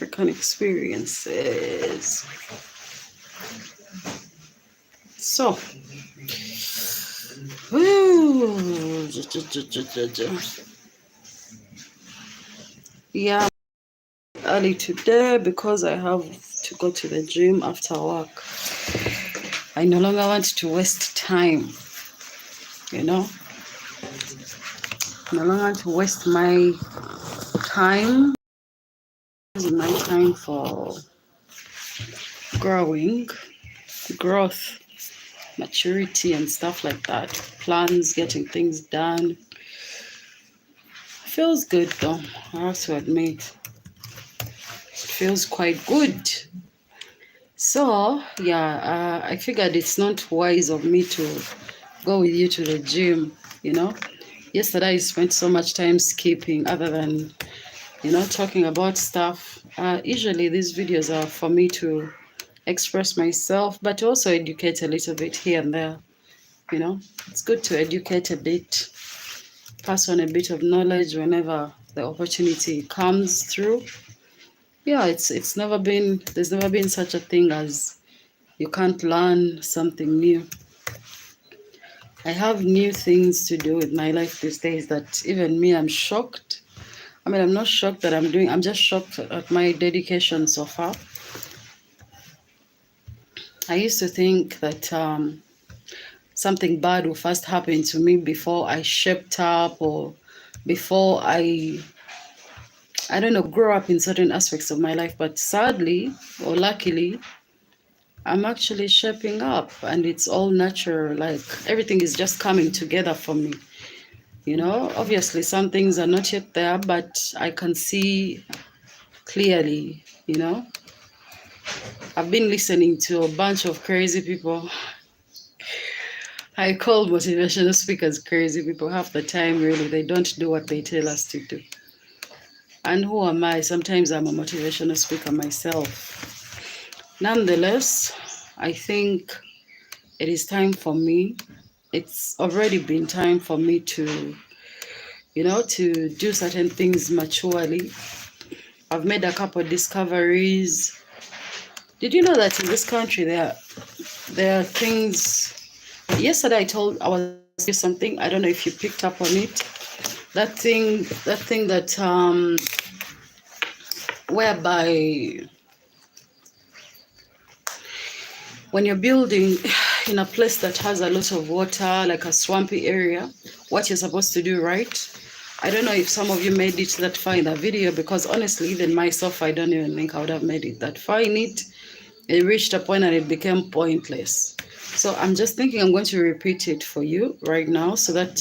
African experiences. So, yeah, early today because I have to go to the gym after work. I no longer want to waste time, you know. No longer want to waste my time. Using my time for growth, maturity, and stuff like that. Plans, getting things done. Feels good though, I have to admit. It feels quite good. So, yeah, I figured it's not wise of me to go with you to the gym, you know. Yesterday I spent so much time skipping other than, talking about stuff. Usually these videos are for me to express myself, but also educate a little bit here and there, you know. It's good to educate a bit, pass on a bit of knowledge whenever the opportunity comes through. Yeah, there's never been such a thing as you can't learn something new. I have new things to do with my life these days that even me, I'm shocked. I mean, I'm not shocked that I'm just shocked at my dedication so far. I used to think that something bad will first happen to me before I shaped up or before I don't know, grow up in certain aspects of my life. But sadly or luckily, I'm actually shaping up and it's all natural. Like everything is just coming together for me. You know, obviously some things are not yet there, but I can see clearly, you know. I've been listening to a bunch of crazy people. I call motivational speakers crazy people. Half the time, really, they don't do what they tell us to do. And who am I? Sometimes I'm a motivational speaker myself. Nonetheless, I think it is time for me. It's already been time for me to, to do certain things maturely. I've made a couple of discoveries. Did you know that in this country there are things? Yesterday I was something. I don't know if you picked up on it. That thing that whereby when you're building in a place that has a lot of water, like a swampy area, what you're supposed to do, right? I don't know if some of you made it that far in the video, because honestly, even myself, I don't even think I would have made it that far in it. It reached a point and it became pointless. So I'm just thinking I'm going to repeat it for you right now so that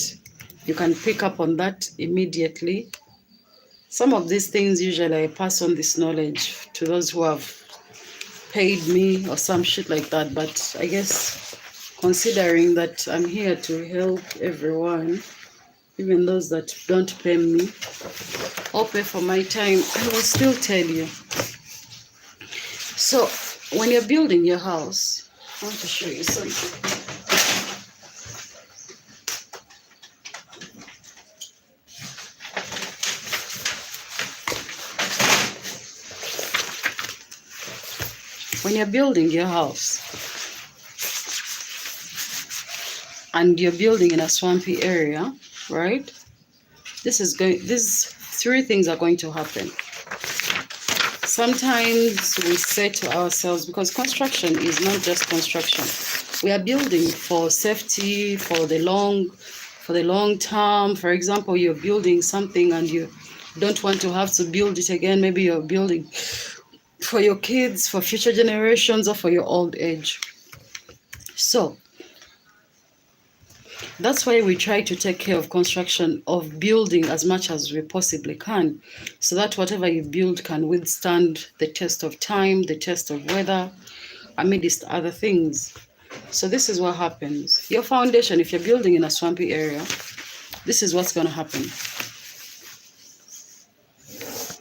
you can pick up on that immediately. Some of these things, usually I pass on this knowledge to those who have paid me or some shit like that. But I guess considering that I'm here to help everyone, even those that don't pay me or pay for my time, I will still tell you. So when you're building your house, I want to show you something. When you're building your house and you're building in a swampy area, right? These three things are going to happen. Sometimes we say to ourselves, because construction is not just construction. We are building for safety, for the long term. For example, you're building something and you don't want to have to build it again. Maybe you're building for your kids, for future generations, or for your old age. So that's why we try to take care of construction, of building as much as we possibly can, so that whatever you build can withstand the test of time, the test of weather, amidst other things. So this is what happens. Your foundation, if you're building in a swampy area, this is what's going to happen.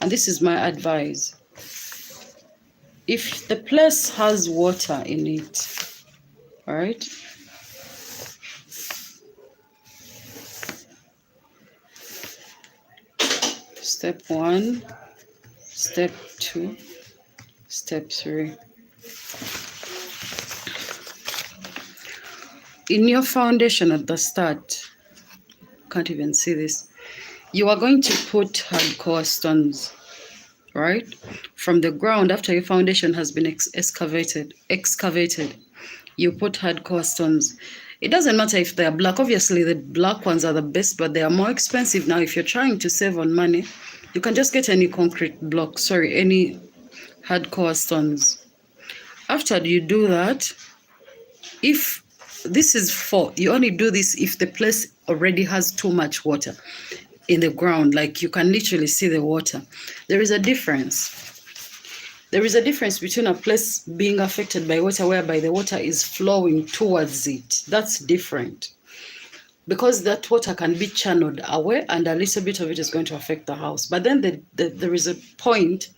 And this is my advice. If the place has water in it, all right, step one, step two, Step 3. In your foundation at the start, can't even see this, you are going to put hardcore stones, right? From the ground, after your foundation has been excavated, you put hardcore stones. It doesn't matter if they are black. Obviously, the black ones are the best, but they are more expensive now. If you're trying to save on money, you can just get any concrete block, any hardcore stones. After you do that, if this is for, you only do this if the place already has too much water in the ground, like you can literally see the water. There is a difference. There is a difference between a place being affected by water whereby the water is flowing towards it. That's different. Because that water can be channeled away and a little bit of it is going to affect the house. But then there is a point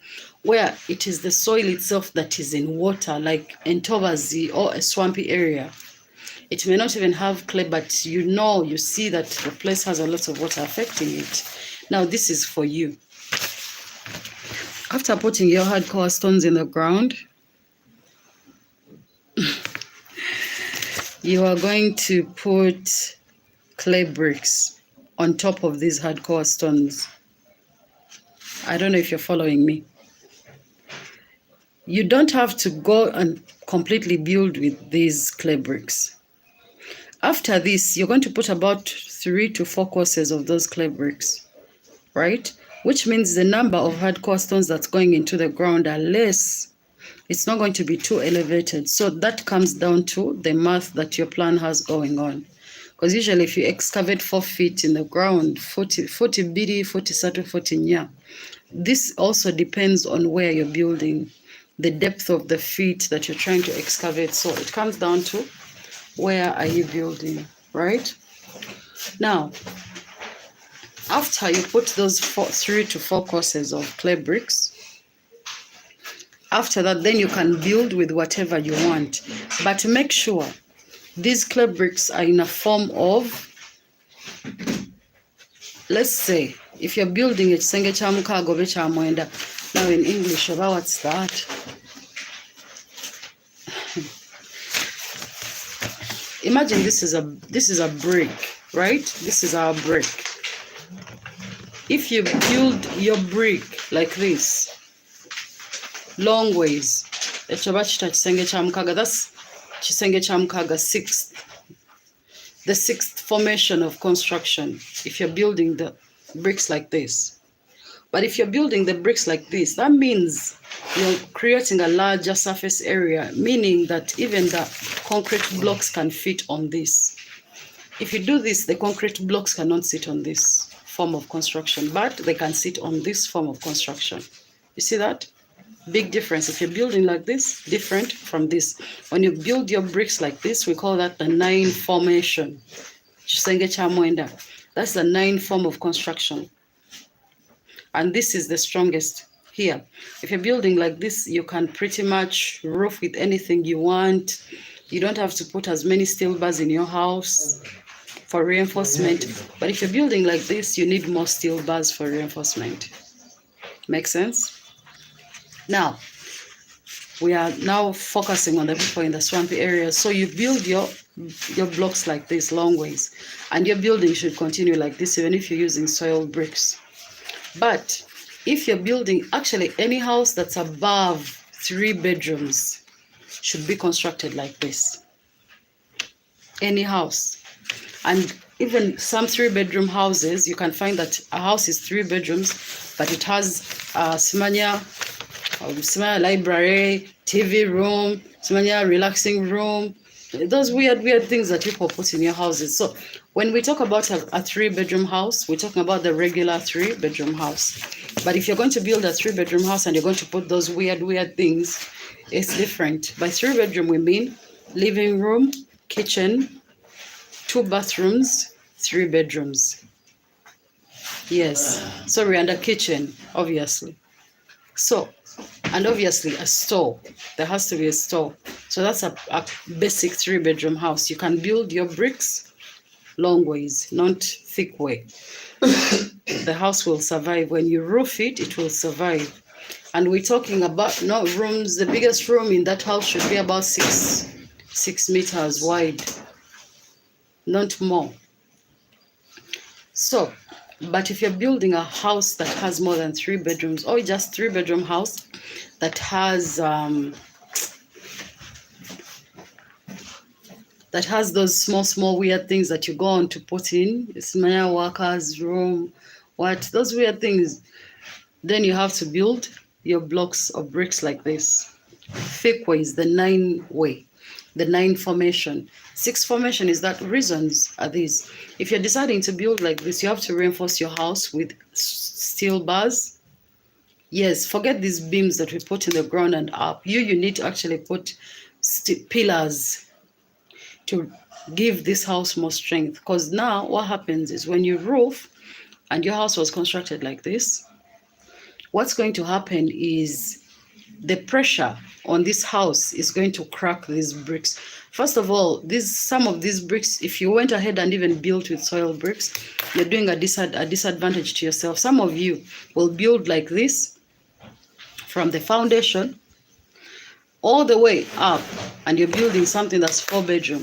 where it is the soil itself that is in water, like Entobazi or a swampy area. It may not even have clay, but you see that the place has a lot of water affecting it. Now, this is for you. After putting your hardcore stones in the ground, you are going to put clay bricks on top of these hardcore stones. I don't know if you're following me. You don't have to go and completely build with these clay bricks. After this, you're going to put about 3 to 4 courses of those clay bricks, right? Which means the number of hardcore stones that's going into the ground are less. It's not going to be too elevated. So that comes down to the math that your plan has going on. Because usually if you excavate 4 feet in the ground, 40 bidi, 40 satu, 40 nya. This also depends on where you're building, the depth of the feet that you're trying to excavate. So it comes down to where are you building, right? Now, after you put those 3 to 4 courses of clay bricks, after that, then you can build with whatever you want. But make sure these clay bricks are in a form of, let's say, if you're building it, Senge cha mukago be cha mwenda. Now in English, what's that? Imagine this is a brick, right? This is our brick. If you build your brick like this, long ways, that's Chisenge cha mukaga, that's Chisenge cha mukaga 6th. The 6th formation of construction, if you're building the bricks like this. But if you're building the bricks like this, that means you're creating a larger surface area, meaning that even the concrete blocks can fit on this. If you do this, the concrete blocks cannot sit on this form of construction, but they can sit on this form of construction. You see that? Big difference. If you're building like this, different from this. When you build your bricks like this, we call that the 9 formation. That's the 9 form of construction. And this is the strongest here. If you're building like this, you can pretty much roof with anything you want. You don't have to put as many steel bars in your house for reinforcement. But if you're building like this, you need more steel bars for reinforcement. Make sense? Now, we are now focusing on the people in the swampy areas. So you build your blocks like this, long ways. And your building should continue like this, even if you're using soil bricks. But if you're building, actually any house that's above 3 bedrooms should be constructed like this. Any house. And even some 3-bedroom houses, you can find that a house is 3 bedrooms, but it has Simanya library, TV room, Simanya relaxing room, those weird things that people put in your houses. So when we talk about a 3-bedroom house, we're talking about the regular 3-bedroom house. But if you're going to build a 3-bedroom house and you're going to put those weird things, it's different. By 3-bedroom, we mean living room, kitchen, 2 bathrooms, 3 bedrooms. Yes. Sorry, and a kitchen, obviously. So, and obviously a store. There has to be a store. So that's a basic 3-bedroom house. You can build your bricks long ways, not thick way. The house will survive. When you roof it, it will survive. And we're talking about not rooms. The biggest room in that house should be about 6 meters wide, not more. So, but if you're building a house that has more than 3 bedrooms, or just 3-bedroom house that has those small weird things that you go on to put in, small workers room, those weird things, then you have to build your blocks of bricks like this. Thick ways, the 9-way, the 9 formation. 6 formation is that reasons are these. If you're deciding to build like this, you have to reinforce your house with steel bars. Yes, forget these beams that we put in the ground and up. You need to actually put pillars to give this house more strength. Because now what happens is when you roof and your house was constructed like this, what's going to happen is the pressure on this house is going to crack these bricks. First of all, some of these bricks, if you went ahead and even built with soil bricks, you're doing a disadvantage to yourself. Some of you will build like this from the foundation all the way up, and you're building something that's 4-bedroom.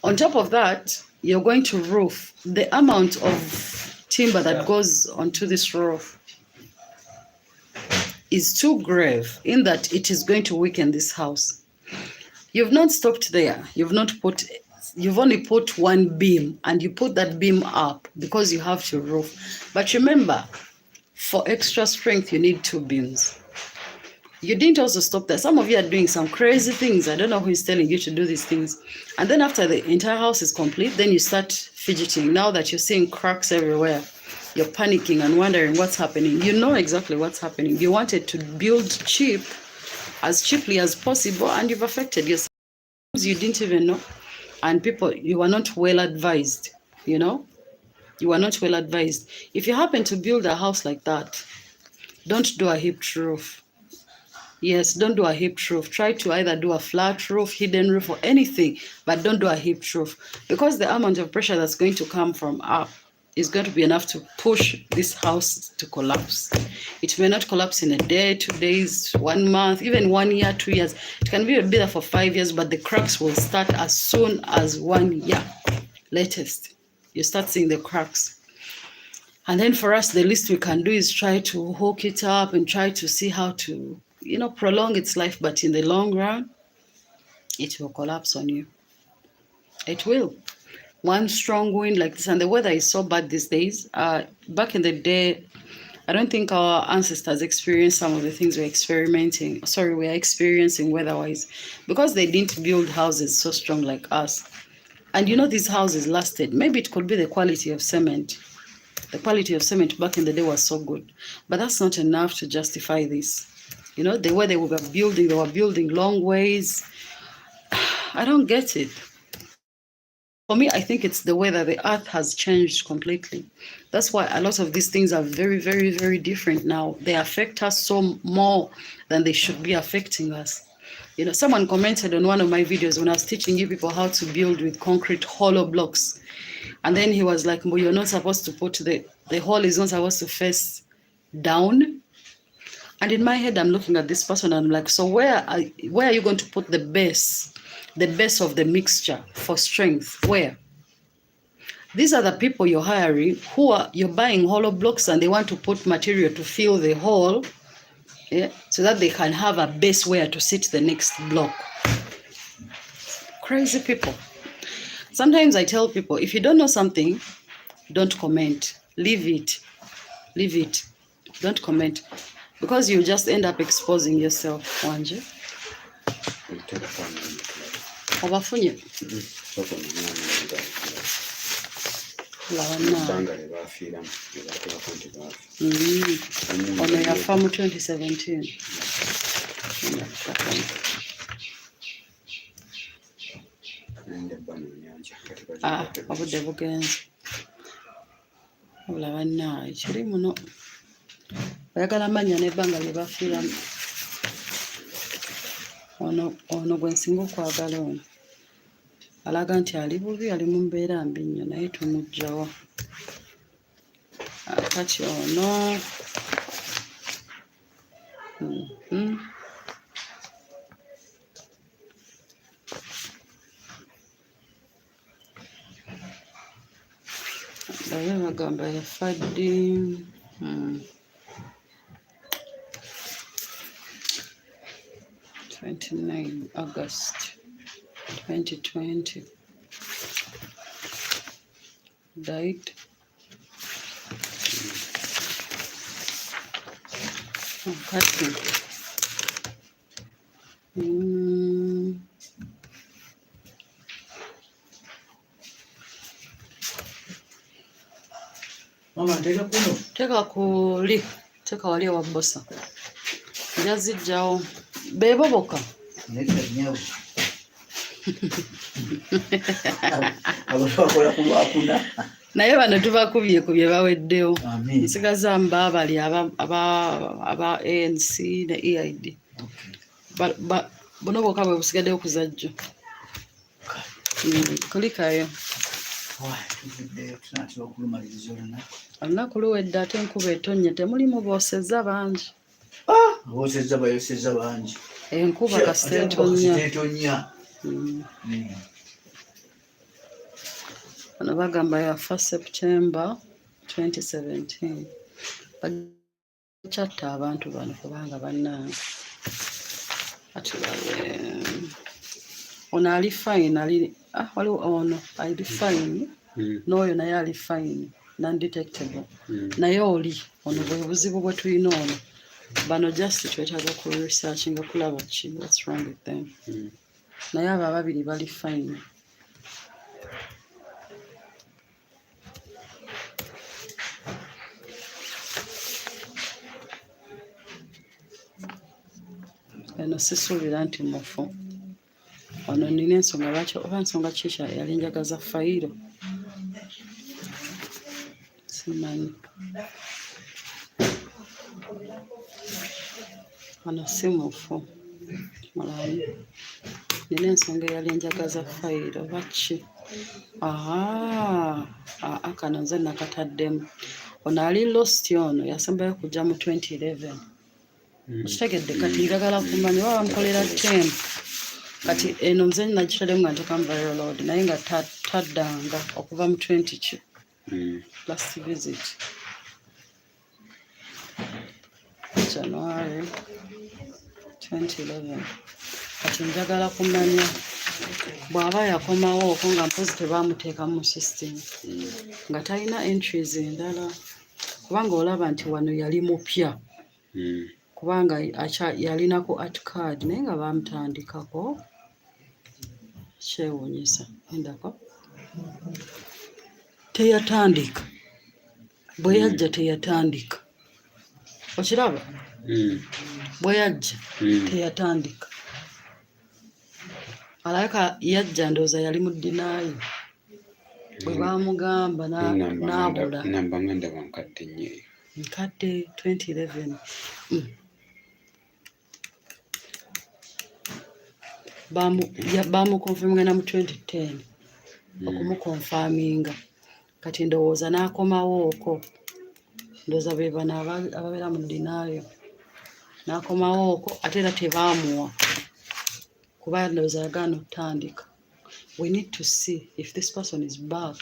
On top of that, you're going to roof. The amount of timber that goes onto this roof is too grave in that it is going to weaken this house. You've not stopped there. You've only put 1 beam, and you put that beam up because you have to roof. But remember, for extra strength, you need 2 beams. You didn't also stop there. Some of you are doing some crazy things. I don't know who is telling you to do these things. And then after the entire house is complete, then you start fidgeting. Now that you're seeing cracks everywhere, you're panicking and wondering what's happening. You know exactly what's happening. You wanted to build as cheaply as possible, and you've affected yourself. You didn't even know. And people, you were not well advised, you know? You were not well advised. If you happen to build a house like that, don't do a hipped roof. Yes, don't do a hipped roof. Try to either do a flat roof, hidden roof, or anything, but don't do a hipped roof, because the amount of pressure that's going to come from up is going to be enough to push this house to collapse. It may not collapse in a day, 2 days, 1 month, even 1 year, 2 years. It can be there for 5 years, but the cracks will start as soon as 1 year latest. You start seeing the cracks. And then for us, the least we can do is try to hook it up and try to see how to, prolong its life. But in the long run, it will collapse on you. It will. One strong wind like this, and the weather is so bad these days. Back in the day, I don't think our ancestors experienced some of the things we're experiencing weather-wise, because they didn't build houses so strong like us. And these houses lasted. Maybe it could be the quality of cement. The quality of cement back in the day was so good. But that's not enough to justify this. The way they were building long ways. I don't get it. For me, I think it's the way that the earth has changed completely. That's why a lot of these things are very, very, very different now. They affect us so more than they should be affecting us. Someone commented on one of my videos when I was teaching you people how to build with concrete hollow blocks. And then he was like, well, you're not supposed to put the hole is not supposed to face down. And in my head, I'm looking at this person and I'm like, so where are you going to put the base of the mixture for strength? Where? These are the people you're hiring you're buying hollow blocks, and they want to put material to fill the hole, so that they can have a base where to sit the next block. Crazy people. Sometimes I tell people, if you don't know something, don't comment. Leave it. Don't comment. Because you just end up exposing yourself, Wanje. Obafunye. Ono yafa mu 2017. Obudde bugenze. Olaba bannaye kiri muno. Oyagala amannya n'ebbanga lye bafiiramu. Ono gwe nsinga okwagala ono. Alaga nti ali bubi, ali mu mbeera mbi nnyo, naye tumuggyawa. Kati ono Naye bagamba yafa ddi. 29 August 2020. Died. Kati teka kuli, teka wali wa bosa njazijjawo beboboka naye bano tubakubye ku bye baweddewo. Nsigaza mbaabali aba ANC ne EID buno bwokka bwe busigaddewo kuzajjo. Kulikayo olunaku luwedde ate enkuba etonnya temulimu boosezza bangi. Enkuba kasita etonnya. Bano bagamba yafa September 2017. Bakyatta abantu bano kubanga bannange ono ali fine, waliwo ono ali fine n'oyo naye ali fine non-detectable. Naye oli ono bwe buzibu bwe tulina ono bano just twetaaga ku research nga kulaba ki what's wrong with them. Naye abo ababiri bali fine. Eno sisuubira nti mufu. Ono nina ensonga lwaki oba nsonga ki yali njagaza fayiro simanyi. Ono si mufu mulamu, nina ensonga eyali njagaza fayiro oba ki. Kano nze nakataddemu. Ono ali lost ono yasembayo kujja mu 2011. Kitegedde kati njagala kumanya oba bamukolera temp. Kati eno nze nagitademu nga nteekamu viral load naye nga taddanga okuva mu 20 last visit January 2011. Kati njagala kumanya bw'aba yakomawo okwo nga mpozi tebamuteekamu mu system nga talina entries endala, kubanga olaba nti wano yali mupya kubanga yalinako art card naye nga bamutandikako. Kyewuunyisa endako teyatandika, bwe yajja teyatandika. Okiraba bwe yajja teyatandika. Alabika yajja ndowooza yali mu dinaayi bwe baamugamba n'abula. Namba nga ndaba nkadde nnyo. Nkadde 2011. Bamukonfirminga na mu 2010 okumukonfaminga. Kati ndowooza n'akomawo okwo, ndowooza be bano ababeera mu dinaayo. N'akomawo okwo ate era tebaamuwa kuba ndowooza yagaana okutandika. We need to see if this person is back.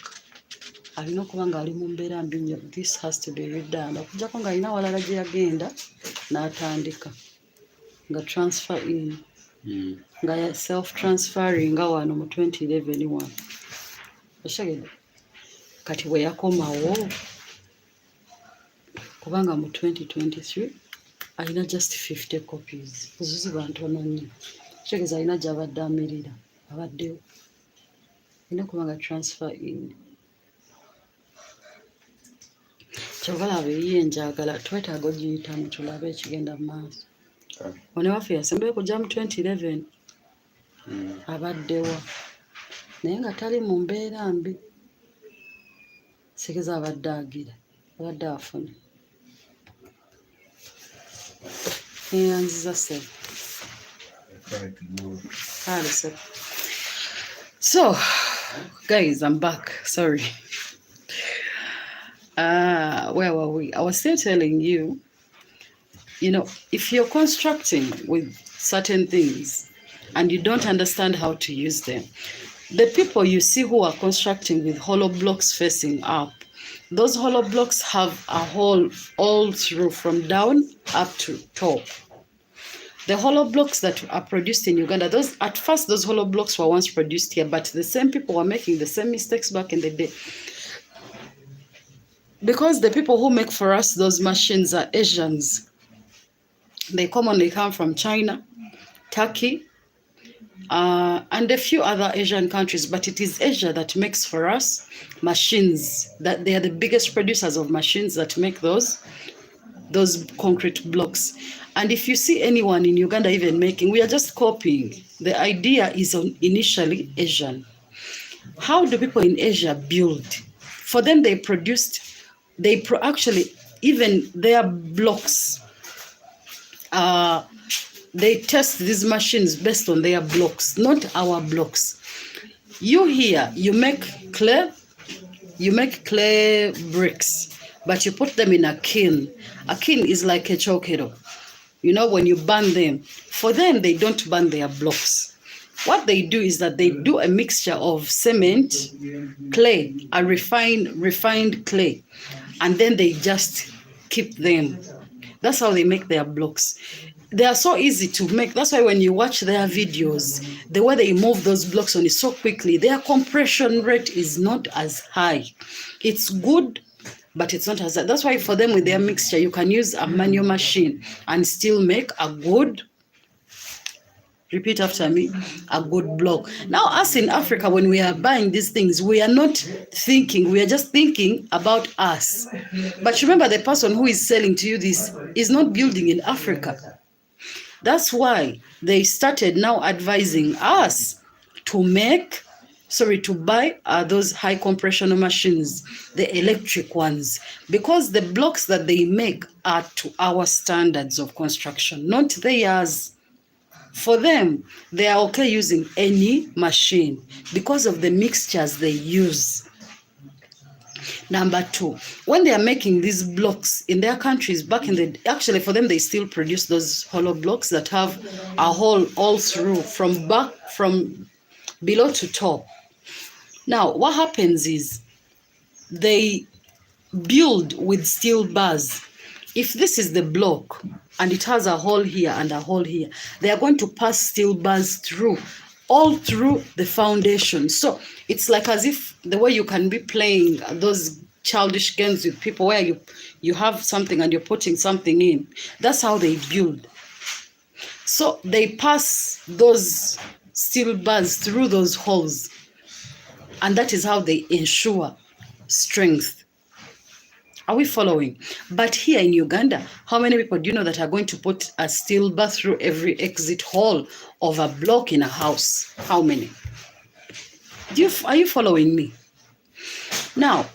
Alina okuba nga ali mu mbeera mbi nnyo. This has to be redone. Okuggyako ng'alina walala gye yagenda n'atandika nga transfer in nga self transferring nga wano mu 2011 oshagede. Kati bwe yakomawo kubanga mu 2023 alina just 50 copies. Buzuzi bantono nnyo. Kitegeeza alina gy'abadde amirira abaddewo. Alina okuba nga transfer in. Kyova laba eyiye njagala twetaaga ogiyitamu tulabe ekigenda mu maaso. Ono waffe yasembayo kujja mu 2011 abaddewa naye nga tali mu mbeera mbi. Sigeza abadde agira abadde afuna eyanziza sebe. So guys, I'm back. Sorry. Where were we? I was still telling you if you're constructing with certain things and you don't understand how to use them, the people you see who are constructing with hollow blocks facing up, those hollow blocks have a hole all through from down up to top. The hollow blocks that are produced in Uganda, at first those hollow blocks were once produced here, but the same people were making the same mistakes back in the day. Because the people who make for us those machines are Asians. They commonly come from China, Turkey, and a few other Asian countries, but it is Asia that makes for us machines. That they are the biggest producers of machines that make those concrete blocks. And if you see anyone in Uganda even making, we are just copying. The idea is initially Asian. How do people in Asia build? For them, they produced, actually, even their blocks, they test these machines based on their blocks, not our blocks. You here, you make clay bricks, but you put them in a kiln. A kiln is like a chokero. When you burn them. For them, they don't burn their blocks. What they do is that they do a mixture of cement, clay, a refined clay, and then they just keep them. That's how they make their blocks. They are so easy to make. That's why when you watch their videos, the way they move those blocks on it so quickly, their compression rate is not as high. It's good, but it's not as high. That's why for them with their mixture, you can use a manual machine and still make a good, repeat after me, a good block. Now, us in Africa, when we are buying these things, we are not thinking, we are just thinking about us. But remember, the person who is selling to you this is not building in Africa. That's why they started now advising us to buy those high compression machines, the electric ones, because the blocks that they make are to our standards of construction, not theirs. For them, they are okay using any machine because of the mixtures they use. Number two, when they are making these blocks in their countries, actually for them, they still produce those hollow blocks that have a hole all through from below to top. Now, what happens is they build with steel bars. If this is the block and it has a hole here and a hole here, they are going to pass steel bars all through the foundation. So it's like as if the way you can be playing those childish games with people where you have something and you're putting something in. That's how they build. So they pass those steel bars through those holes, and that is how they ensure strength. Are we following? But here in Uganda, how many people do you know that are going to put a steel bar through every exit hole of a block in a house? How many? Are you following me? Now,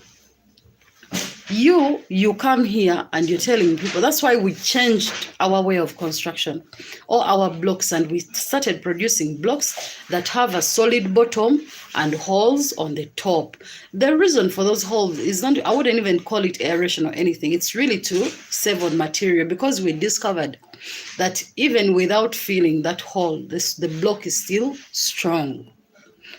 you come here and you're telling people. That's why we changed our way of construction, all our blocks, and we started producing blocks that have a solid bottom and holes on the top. The reason for those holes is not, I wouldn't even call it aeration or anything. It's really to save on material, because we discovered that even without filling that hole, the block is still strong.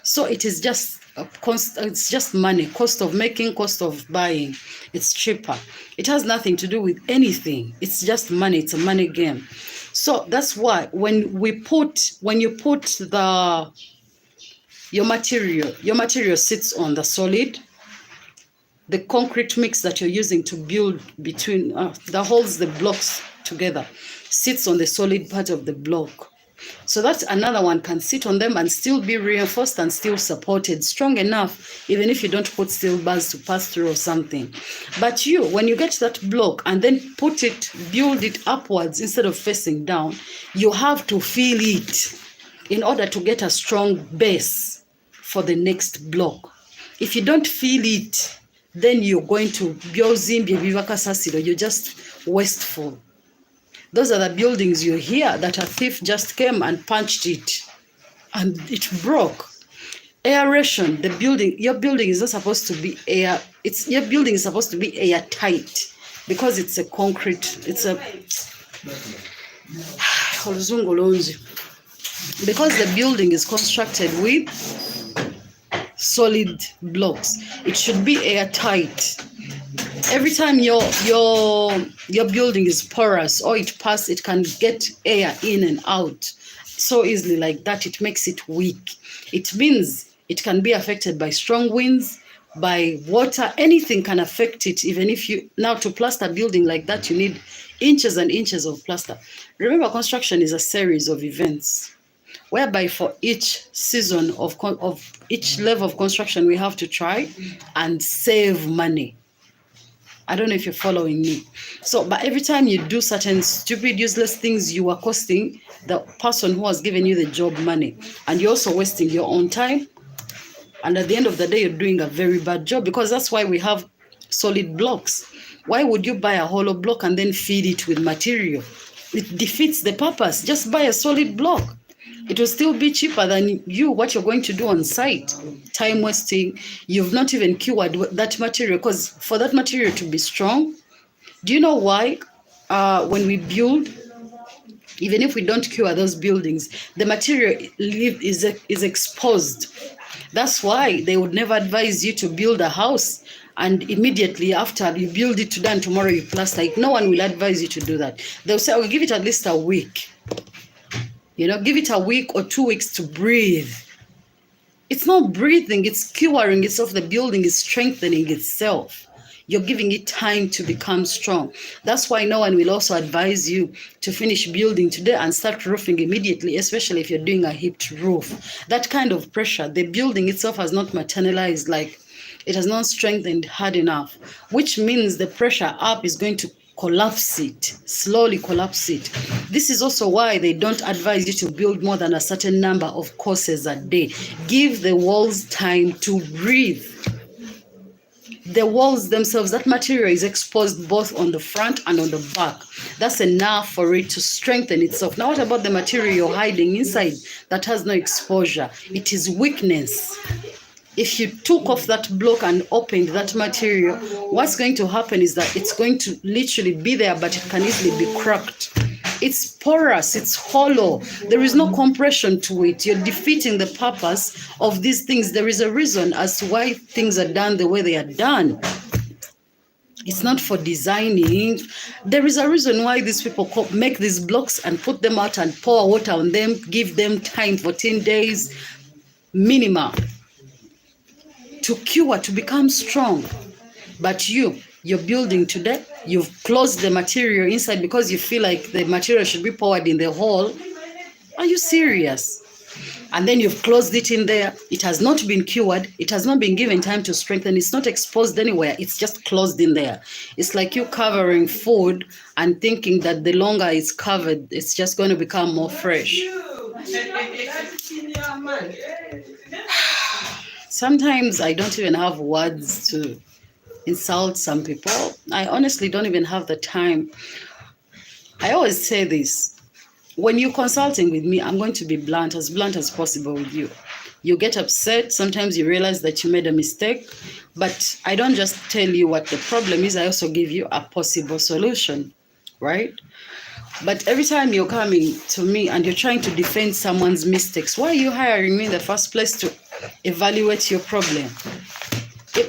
So it is just it's just money, cost of making, cost of buying. It's cheaper. It has nothing to do with anything. It's just money. It's a money game. So that's why when you put your material sits on the solid, the concrete mix that you're using to build between that holds the blocks together sits on the solid part of the block. So that another one can sit on them and still be reinforced and still supported, strong enough, even if you don't put steel bars to pass through or something. But when you get that block and then build it upwards instead of facing down, you have to feel it in order to get a strong base for the next block. If you don't feel it, then you're going to you're just wasteful. Those are the buildings you hear that a thief just came and punched it and it broke. Aeration, your building is not supposed to be your building is supposed to be airtight, because it's a concrete, Because the building is constructed with solid blocks, it should be airtight. Every time your building is porous or it can get air in and out so easily like that, it makes it weak. It means it can be affected by strong winds, by water, anything can affect it. Even if you now to plaster a building like that, you need inches and inches of plaster. Remember, construction is a series of events whereby for each season of each level of construction we have to try and save money. I don't know if you're following me. So, but every time you do certain stupid, useless things, you are costing the person who has given you the job money. And you're also wasting your own time. And at the end of the day, you're doing a very bad job, because that's why we have solid blocks. Why would you buy a hollow block and then feed it with material? It defeats the purpose. Just buy a solid block. It will still be cheaper than what you're going to do on site. Time wasting. You've not even cured that material, because for that material to be strong, do you know why? When we build, even if we don't cure those buildings, the material is exposed. That's why they would never advise you to build a house and immediately after you build it today and tomorrow you plaster it. No one will advise you to do that. They'll say, oh, give it at least a week. Give it a week or 2 weeks to breathe. It's not breathing, it's curing itself. The building is strengthening itself. You're giving it time to become strong. That's why no one will also advise you to finish building today and start roofing immediately, especially if you're doing a hipped roof. That kind of pressure, the building itself has not materialized, like it has not strengthened hard enough, which means the pressure up is going to collapse it, slowly collapse it. This is also why they don't advise you to build more than a certain number of courses a day. Give the walls time to breathe. The walls themselves, that material is exposed both on the front and on the back. That's enough for it to strengthen itself. Now, what about the material you're hiding inside that has no exposure? It is weakness. If you took off that block and opened that material, what's going to happen is that it's going to literally be there, but it can easily be cracked. It's porous, it's hollow. There is no compression to it. You're defeating the purpose of these things. There is a reason as to why things are done the way they are done. It's not for designing. There is a reason why these people make these blocks and put them out and pour water on them, give them time, 14 days minimum, to cure, to become strong. But you're building today, you've closed the material inside because you feel like the material should be poured in the hole. Are you serious? And then you've closed it in there. It has not been cured. It has not been given time to strengthen. It's not exposed anywhere. It's just closed in there. It's like you covering food and thinking that the longer it's covered, it's just going to become more fresh. Sometimes I don't even have words to insult some people. I honestly don't even have the time. I always say this. When you're consulting with me, I'm going to be blunt as possible with you. You get upset. Sometimes you realize that you made a mistake. But I don't just tell you what the problem is. I also give you a possible solution, right? But every time you're coming to me and you're trying to defend someone's mistakes, why are you hiring me in the first place to evaluate your problem?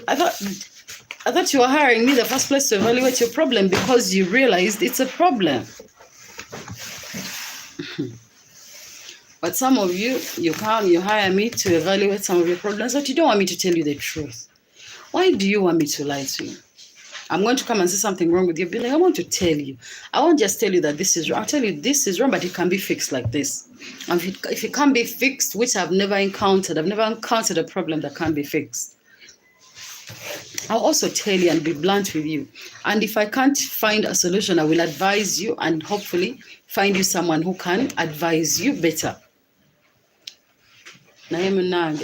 I thought you were hiring me in the first place to evaluate your problem because you realized it's a problem. But some of you hire me to evaluate some of your problems, but you don't want me to tell you the truth. Why do you want me to lie to you? I'm going to come and say something wrong with you. Be like, I want to tell you. I won't just tell you that this is wrong. I'll tell you this is wrong, but it can be fixed like this. And if it can't be fixed, which I've never encountered a problem that can't be fixed. I'll also tell you and be blunt with you. And if I can't find a solution, I will advise you and hopefully find you someone who can advise you better.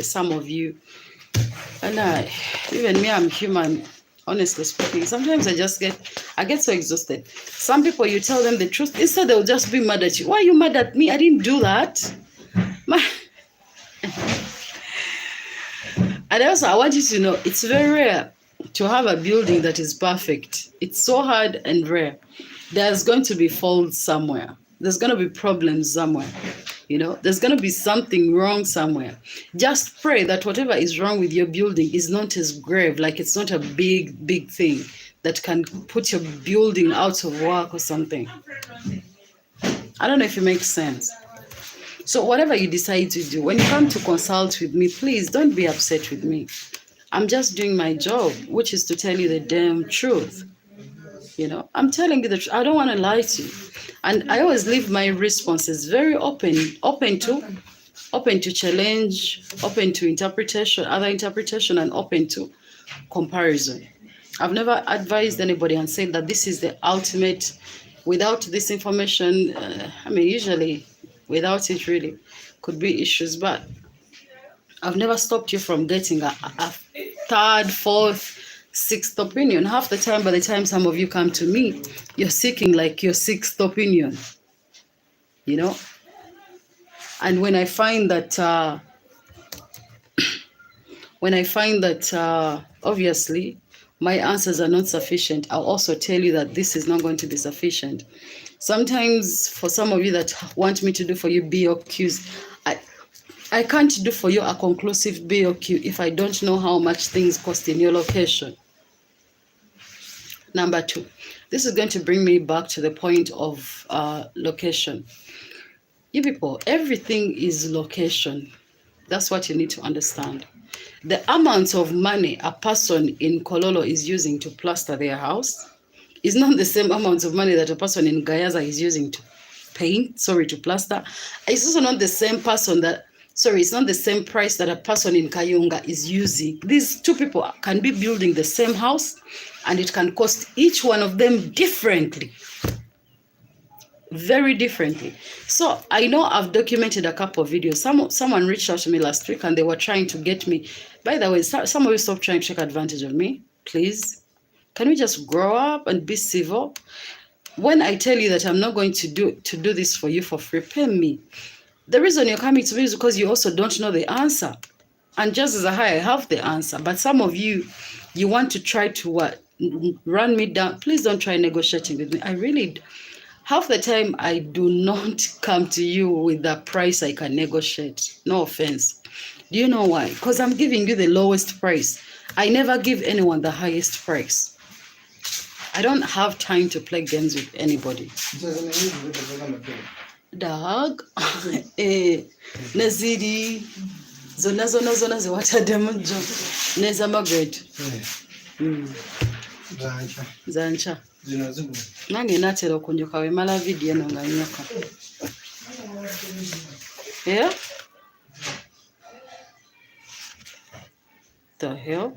Some of you, and even me, I'm human. Honestly speaking, sometimes I get so exhausted. Some people, you tell them the truth, instead they'll just be mad at you. Why are you mad at me? I didn't do that. And also, I want you to know, it's very rare to have a building that is perfect. It's so hard and rare. there's going to be faults somewhere. There's going to be problems somewhere. There's going to be something wrong somewhere. Just pray that whatever is wrong with your building is not as grave, like it's not a big, big thing that can put your building out of work or something. I don't know if it makes sense. So whatever you decide to do, when you come to consult with me, please don't be upset with me. I'm just doing my job, which is to tell you the damn truth. I'm telling you the truth. I don't want to lie to you. And I always leave my responses very open to challenge, open to interpretation, other interpretation, and open to comparison. I've never advised anybody and said that this is the ultimate. Without this information, usually without it really could be issues, but I've never stopped you from getting a third, fourth, sixth opinion. Half the time, by the time some of you come to me, you're seeking like your sixth opinion, And when I find that, obviously my answers are not sufficient, I'll also tell you that this is not going to be sufficient. Sometimes for some of you that want me to do for you BOQs, I can't do for you a conclusive BOQ if I don't know how much things cost in your location. Number two, this is going to bring me back to the point of location. You people, everything is location. That's what you need to understand. The amount of money a person in Kololo is using to plaster their house is not the same amount of money that a person in Gayaza is using to to plaster. It's also not the same it's not the same price that a person in Kayunga is using. These two people can be building the same house and it can cost each one of them differently. Very differently. So I know I've documented a couple of videos. Someone reached out to me last week and they were trying to get me. By the way, some of you stop trying to take advantage of me, please. Can we just grow up and be civil? When I tell you that I'm not going to do this for you for free, pay me. The reason you're coming to me is because you also don't know the answer. And just as I have the answer. But some of you want to try to run me down. Please don't try negotiating with me. Half the time, I do not come to you with the price I can negotiate. No offense. Do you know why? Because I'm giving you the lowest price. I never give anyone the highest price. I don't have time to play games with anybody. Dog, Nazidi, zona ziwatademu jo, neza Margaret. Zancha. Nange natera okunyoka wemala video eno nga nyoka. Yeah? The hell?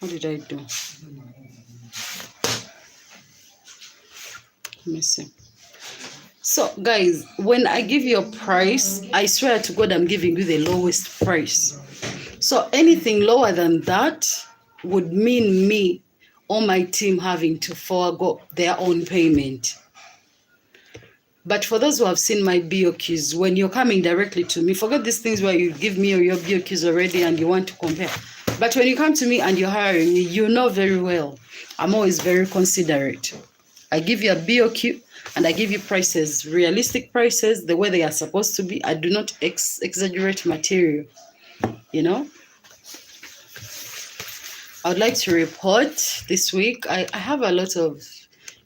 What did I do? Let me see. So guys, when I give you a price, I swear to God, I'm giving you the lowest price. So anything lower than that would mean me or my team having to forego their own payment. But for those who have seen my BOQs, when you're coming directly to me, forget these things where you give me your BOQs already and you want to compare. But when you come to me and you're hiring me, you know very well, I'm always very considerate. I give you a BOQ and I give you prices, realistic prices, the way they are supposed to be. I do not exaggerate material, I would like to report this week. I have a lot of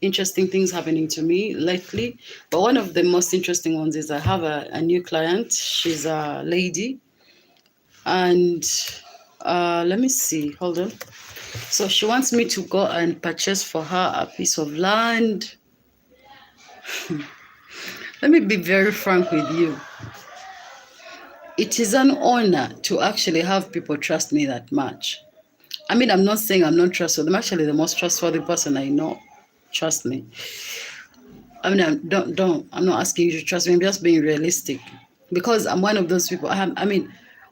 interesting things happening to me lately, but one of the most interesting ones is I have a new client. She's a lady, and let me see, hold on. So she wants me to go and purchase for her a piece of land. Let me be very frank with you. It is an honor to actually have people trust me that much. I mean, I'm not saying I'm not trustworthy. I'm actually the most trustworthy person I know. Trust me. I mean, I'm not asking you to trust me. I'm just being realistic, because I'm one of those people.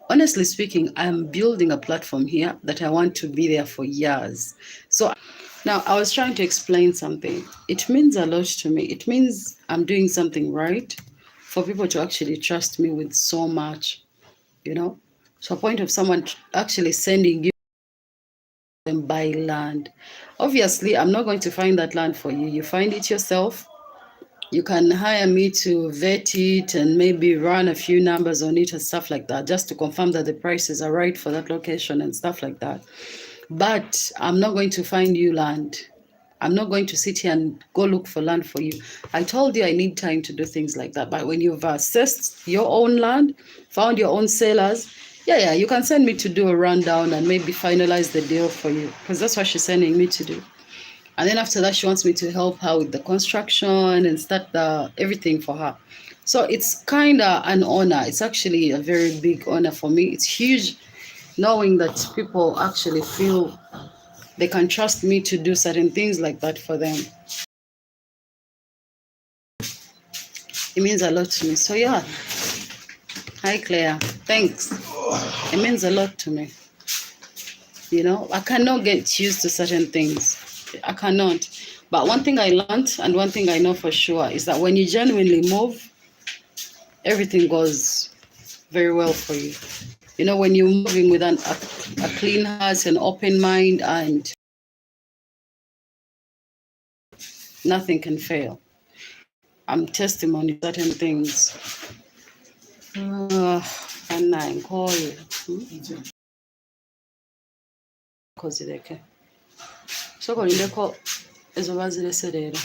Honestly speaking, I'm building a platform here that I want to be there for years. So now I was trying to explain something. It means a lot to me. It means I'm doing something right for people to actually trust me with so much, to a point of someone actually sending you and buy land. Obviously, I'm not going to find that land for you. You find it yourself. You can hire me to vet it and maybe run a few numbers on it and stuff like that, just to confirm that the prices are right for that location and stuff like that. But I'm not going to find you land. I'm not going to sit here and go look for land for you. I told you I need time to do things like that. But when you've assessed your own land, found your own sellers, yeah, you can send me to do a rundown and maybe finalize the deal for you, because that's what she's sending me to do. And then after that, she wants me to help her with the construction and start everything for her. So it's kind of an honor. It's actually a very big honor for me. It's huge knowing that people actually feel they can trust me to do certain things like that for them. It means a lot to me. So yeah. Hi Claire. Thanks. It means a lot to me. You know, I cannot get used to certain things. I cannot. But one thing I learned and one thing I know for sure is that when you genuinely move, everything goes very well for you. You know, when you're moving with a clean heart, an open mind, and nothing can fail. I'm testimony to certain things. And I call you. Kozireke. So kolindeko ezo bazirese leero.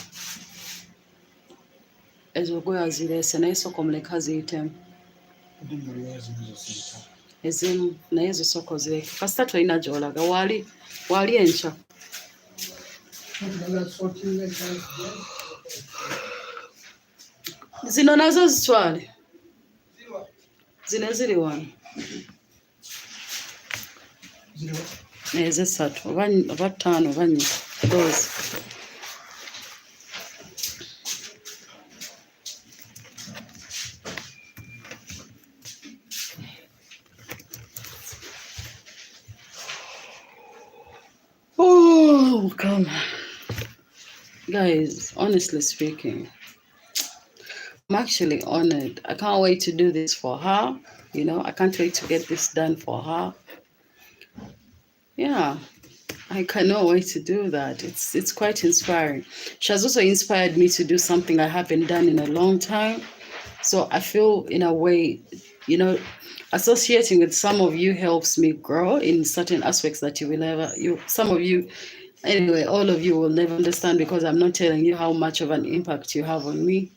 Ezo gwe azirese naye soko muleka ziyitemu. Ezimu naye ezo soko zireke. Kasita tolina gy'olaga wali enkya. Zino nazo zitwale. Zino ziri wano. Ez'essatu oba ttaano oba nnya those. Oh, come on. Guys, honestly speaking, I'm actually honored. I can't wait to do this for her. You know, I can't wait to get this done for her. Yeah, I cannot wait to do that. It's quite inspiring. She has also inspired me to do something I haven't done in a long time. So I feel in a way, you know, associating with some of you helps me grow in certain aspects that you will never, some of you, anyway, all of you will never understand because I'm not telling you how much of an impact you have on me.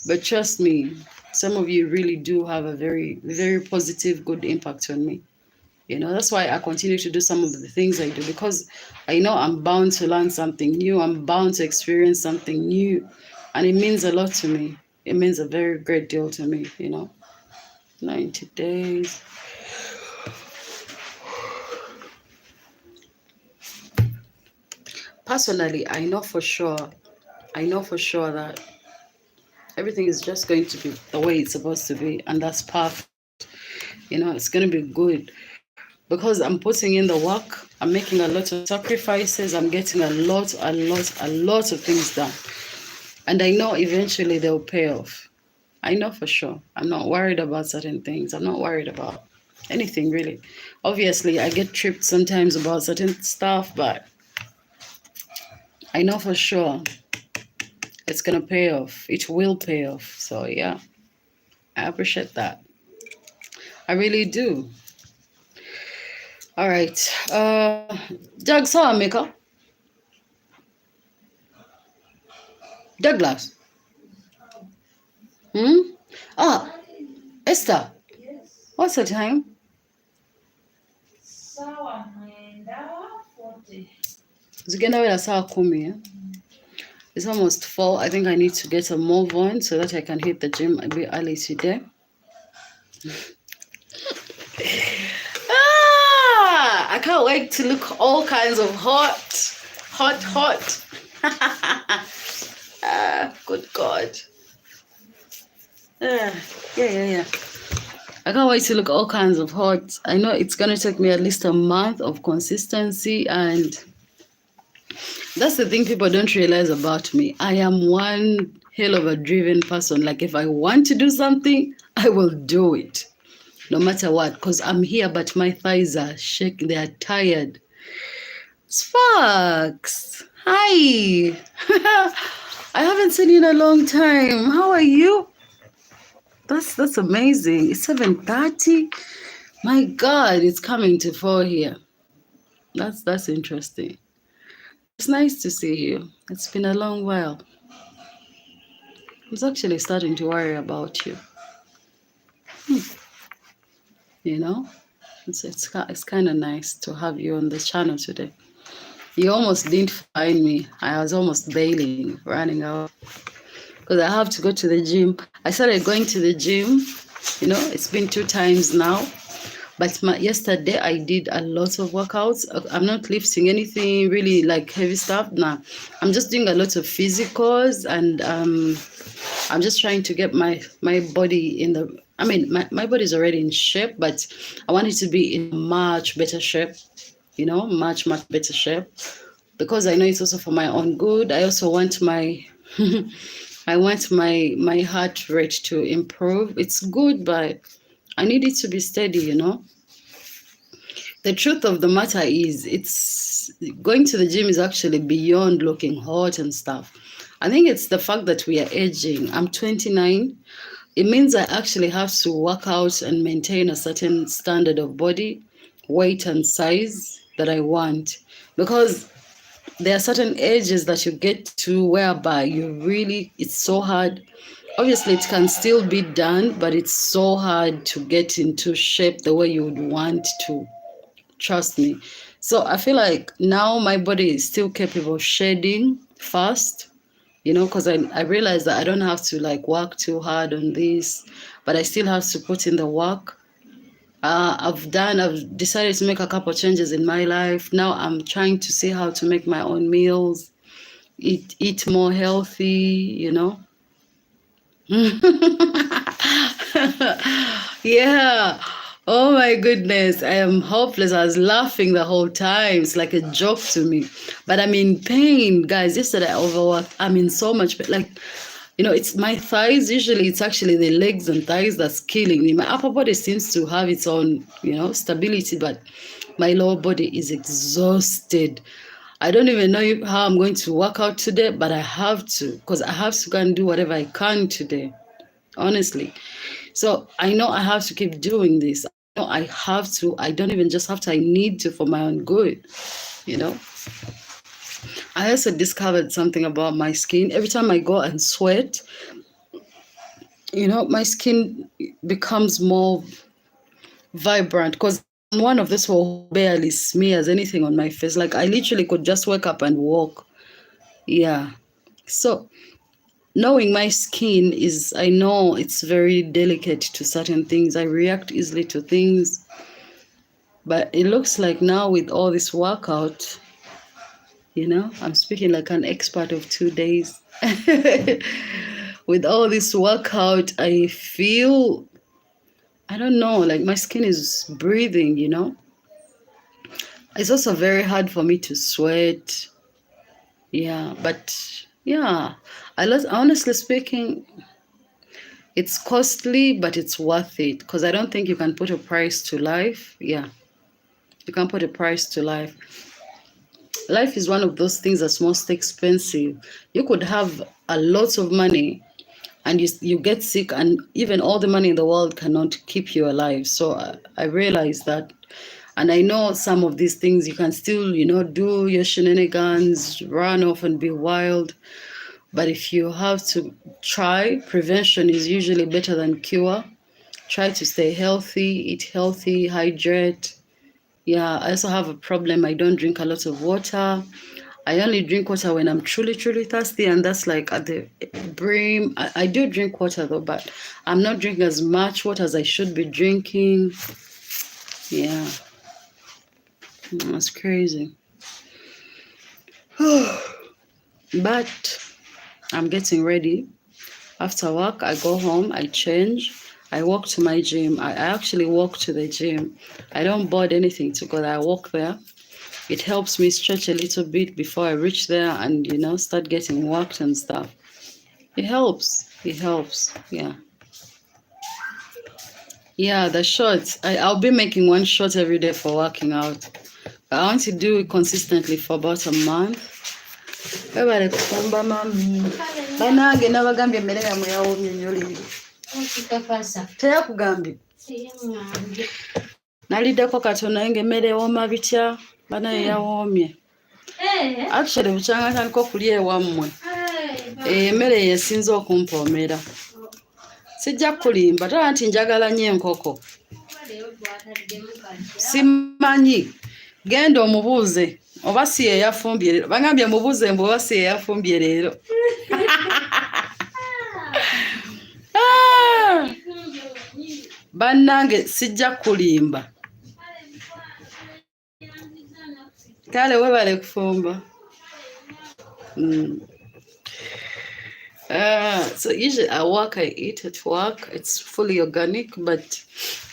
But trust me, some of you really do have a very, very positive, good impact on me. You know, that's why I continue to do some of the things I do, because I know I'm bound to learn something new. I'm bound to experience something new. And it means a lot to me. It means a very great deal to me, you know. 90 days. Personally, I know for sure that everything is just going to be the way it's supposed to be, and that's perfect. You know, it's going to be good because I'm putting in the work. I'm making a lot of sacrifices. I'm getting a lot of things done, and I know eventually they'll pay off. I know for sure. I'm not worried about certain things. I'm not worried about anything really. Obviously, I get tripped sometimes about certain stuff, but I know for sure it's going to pay off. It will pay off. So yeah, I appreciate that. I really do. All right. Doug saw maker. Douglas. Esther. Yes. What's the time? Sawa mwenda 40. Zigenda wela saa 10. It's almost 4. I think I need to get a move on so that I can hit the gym a bit early today. I can't wait to look all kinds of hot. Good God. Yeah. I can't wait to look all kinds of hot. I know it's going to take me at least a month of consistency, and that's the thing people don't realize about me. I am one hell of a driven person. Like if I want to do something, I will do it. no matter what, because I'm here, but my thighs are shaking. They are tired. Sparks, hi. I haven't seen you in a long time. How are you? That's amazing. It's 7:30. My God, it's coming to 4 here. That's interesting. It's nice to see you. It's been a long while. I was actually starting to worry about you. You know, it's kind of nice to have you on the channel today. You almost didn't find me. I was almost bailing, running out because I have to go to the gym. I started going to the gym. You know, it's been 2 times now. But yesterday I did a lot of workouts. I'm not lifting anything really like heavy stuff. Nah, I'm just doing a lot of physicals, and I'm just trying to get my body in the. I mean, my body is already in shape, but I want it to be in much better shape. You know, much better shape, because I know it's also for my own good. I also want my I want my heart rate to improve. It's good, but I need it to be steady, you know. The truth of the matter is, it's going to the gym is actually beyond looking hot and stuff. I think it's the fact that we are aging. I'm 29. It means I actually have to work out and maintain a certain standard of body, weight, and size that I want. Because there are certain ages that you get to whereby it's so hard. Obviously, it can still be done, but it's so hard to get into shape the way you would want to. Trust me. So I feel like now my body is still capable of shedding fast, you know, because I realize that I don't have to like work too hard on this, but I still have to put in the work. I've decided to make a couple changes in my life. Now I'm trying to see how to make my own meals, eat more healthy, you know. Yeah. Oh my goodness. I am hopeless. I was laughing the whole time. It's like a joke to me. But I'm in pain, guys. Yesterday I overworked. I'm in so much pain. Like, you know, it's my thighs. Usually it's actually the legs and thighs that's killing me. My upper body seems to have its own, you know, stability, but my lower body is exhausted. I don't even know how I'm going to work out today, but I have to, because I have to go and do whatever I can today, honestly. So I know I have to keep doing this. I know I have to. I don't even just have to. I need to for my own good, you know. I also discovered something about my skin. Every time I go and sweat, you know, my skin becomes more vibrant, because I'm one of those who barely smears anything on my face. Like I literally could just wake up and walk. Yeah. So knowing my skin is, I know it's very delicate to certain things. I react easily to things. But it looks like now with all this workout, you know, I'm speaking like an expert of 2 days. With all this workout, I feel, I don't know, like my skin is breathing, you know. It's also very hard for me to sweat. Yeah, but yeah, honestly speaking, it's costly, but it's worth it, because I don't think you can put a price to life. Yeah, you can't put a price to life. Life is one of those things that's most expensive. You could have a lot of money and you get sick, and even all the money in the world cannot keep you alive. So I realize that. And I know some of these things you can still, you know, do your shenanigans, run off and be wild. But if you have to try, prevention is usually better than cure. Try to stay healthy, eat healthy, hydrate. Yeah, I also have a problem. I don't drink a lot of water. I only drink water when I'm truly, truly thirsty, and that's like at the brim. I do drink water though, but I'm not drinking as much water as I should be drinking. Yeah, that's crazy. But I'm getting ready. After work, I go home, I change, I walk to my gym. I actually walk to the gym. I don't board anything to go there. I walk there. It helps me stretch a little bit before I reach there and, you know, start getting worked and stuff. It helps. It helps. Yeah. Yeah, the shorts. I'll be making one short every day for working out. I want to do it consistently for about a month. Webale kufumba mami. Banange nabagambye emmere yammwe yawoomye nnyo leero. Teyakugambye? Naliddeko katono naye ng'emmere ewooma bitya? Banaye yawoomye. Actually bukyanga ntandika okulya ewammwe. Emmere yeesinze okumpoomera. Sijja kulimba tala nti njagala nnyo enkoko. Simanyi. Genda omubuuze oba si ye yafumbye leero. Bagambye mubuuze mbu oba si ye yafumbye leero. Bannange sijja kulimba. Kale webale kufumba. So usually I eat at work. It's fully organic, but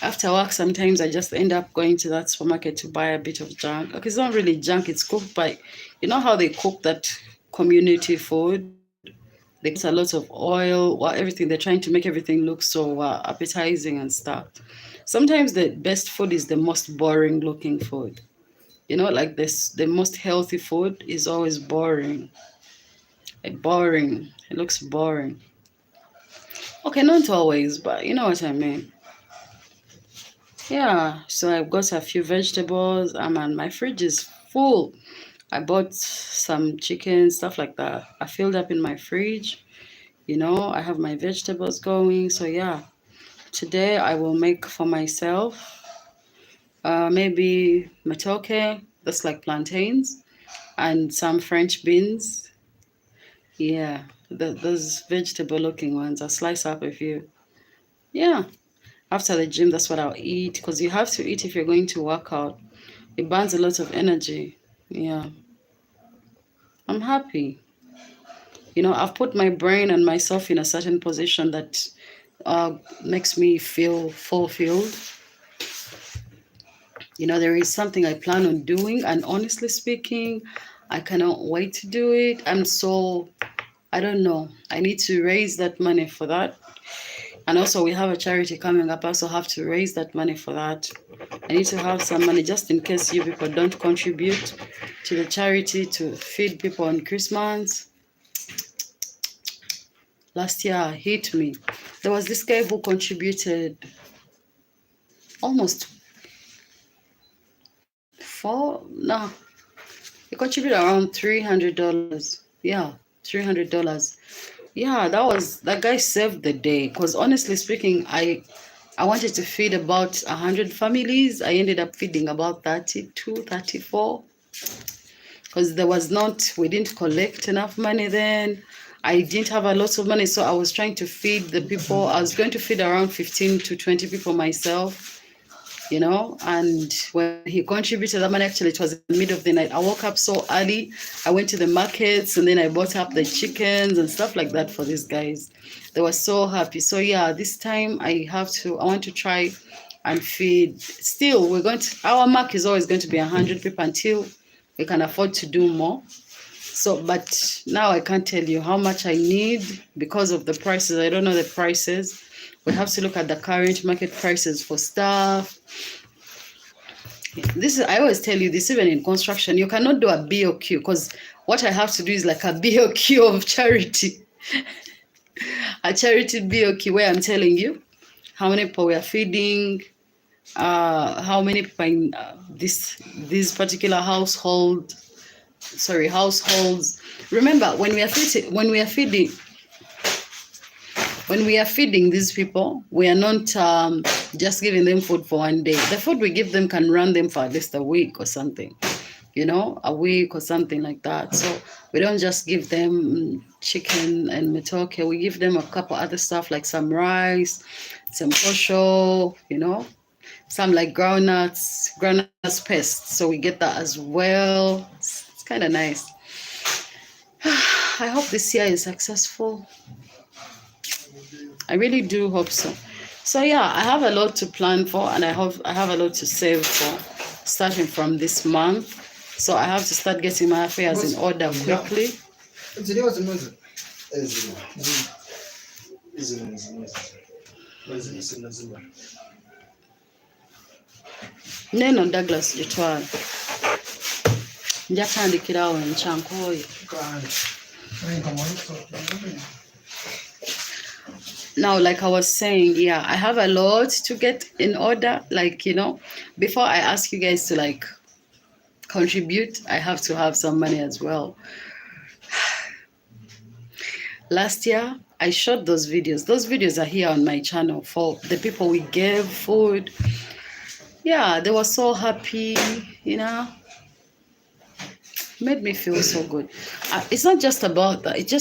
after work sometimes I just end up going to that supermarket to buy a bit of junk. Okay, it's not really junk, it's cooked by, you know how they cook that community food? They use a lot of oil, everything. They're trying to make everything look so appetizing and stuff. Sometimes the best food is the most boring looking food. You know, like this, the most healthy food is always boring. Boring. It looks boring. Okay, not always, but you know what I mean. Yeah, so I've got a few vegetables. And my fridge is full. I bought some chicken, stuff like that. I filled up in my fridge. You know, I have my vegetables going. So yeah, today I will make for myself maybe matoke, that's like plantains, and some French beans. Yeah, those vegetable looking ones. I'll slice up a few. Yeah, after the gym, that's what I'll eat, because you have to eat if you're going to work out. It burns a lot of energy. Yeah, I'm happy. You know, I've put my brain and myself in a certain position that makes me feel fulfilled. You know, there is something I plan on doing, and honestly speaking, I cannot wait to do it. I don't know. I need to raise that money for that. And also we have a charity coming up. I also have to raise that money for that. I need to have some money just in case you people don't contribute to the charity to feed people on Christmas. Last year hit me. There was this guy who contributed almost he contributed around $300. Yeah, $300. Yeah, that guy saved the day, because honestly speaking, I wanted to feed about 100 families. I ended up feeding about 32, 34, because we didn't collect enough money then. I didn't have a lot of money, so I was trying to feed the people. I was going to feed around 15 to 20 people myself. You know, and when he contributed that money, actually it was in the middle of the night. I woke up so early. I went to the markets and then I bought up the chickens and stuff like that for these guys. They were so happy. So yeah, this time I want to try and feed. Still, our mark is always going to be 100 people until we can afford to do more. So, but now I can't tell you how much I need because of the prices. I don't know the prices. We have to look at the current market prices for stuff. I always tell you this, even in construction, you cannot do a BOQ, because what I have to do is like a BOQ of charity. A charity BOQ where I'm telling you how many people we are feeding, how many people in this particular households. Remember, when we are feeding these people, we are not just giving them food for one day. The food we give them can run them for at least a week or something, you know, a week or something like that. So we don't just give them chicken and matoke. We give them a couple other stuff like some rice, some posho, you know, some like groundnuts paste. So we get that as well. It's kind of nice. I hope this year is successful. I really do hope so. So yeah, I have a lot to plan for, and I have a lot to save for, starting from this month. So I have to start getting my affairs in order quickly. Neno Douglas Gitwala. Njakandikirawo enkyankoyo. Now, like I was saying, yeah, I have a lot to get in order. Like, before I ask you guys to like contribute, I have to have some money as well. Last year, I shot those videos. Those videos are here on my channel for the people we gave food. Yeah, they were so happy, made me feel so good. It's not just about that. It